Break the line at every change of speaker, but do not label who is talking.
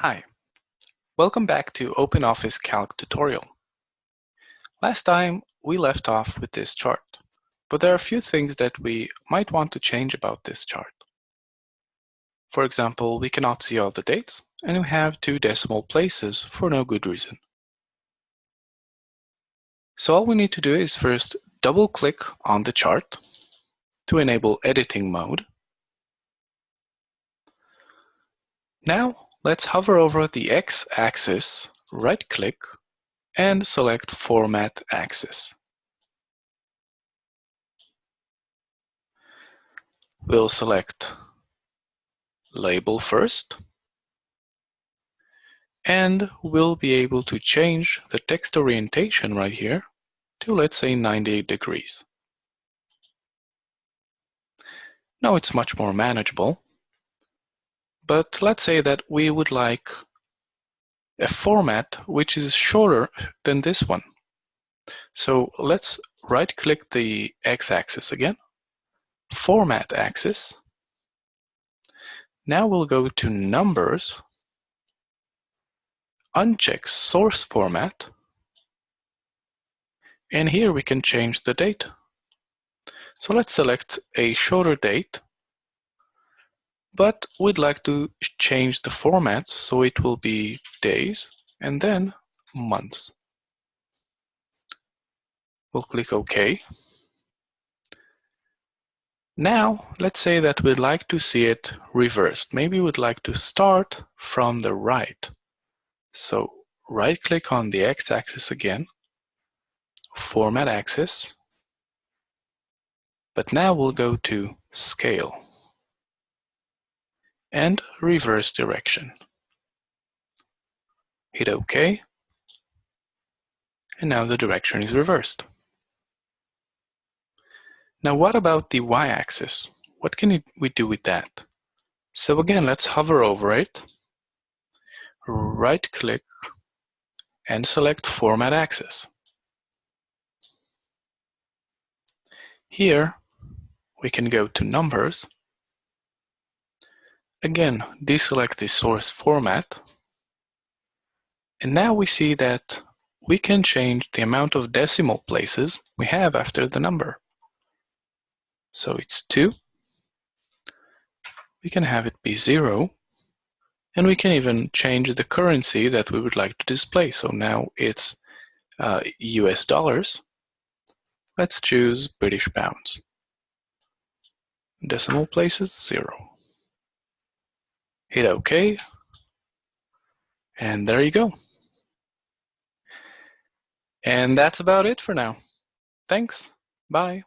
Hi, welcome back to OpenOffice Calc tutorial. Last time we left off with this chart, but there are a few things that we might want to change about this chart. For example, we cannot see all the dates, and we have 2 decimal places for no good reason. So all we need to do is first double-click on the chart to enable editing mode. Now let's hover over the x-axis, right-click, and select Format Axis. We'll select Label first, and we'll be able to change the text orientation right here to, let's say, 98 degrees. Now it's much more manageable, but let's say that we would like a format which is shorter than this one. So let's right-click the x-axis again, Format Axis. Now we'll go to Numbers, uncheck Source Format, and here we can change the date. So let's select a shorter date, but we'd like to change the format so it will be days and then months. We'll click OK. Now, let's say that we'd like to see it reversed. Maybe we'd like to start from the right. So right-click on the x-axis again, Format Axis, but now we'll go to Scale and Reverse Direction. Hit OK, and now the direction is reversed. Now what about the y-axis? What can we do with that? So again, let's hover over it, right-click, and select Format Axis. Here, we can go to Numbers. Again, deselect the source format. And now we see that we can change the amount of decimal places we have after the number. So it's 2. We can have it be 0. And we can even change the currency that we would like to display. So now it's US dollars. Let's choose British pounds. Decimal places, 0. Hit OK. And there you go. And that's about it for now. Thanks. Bye.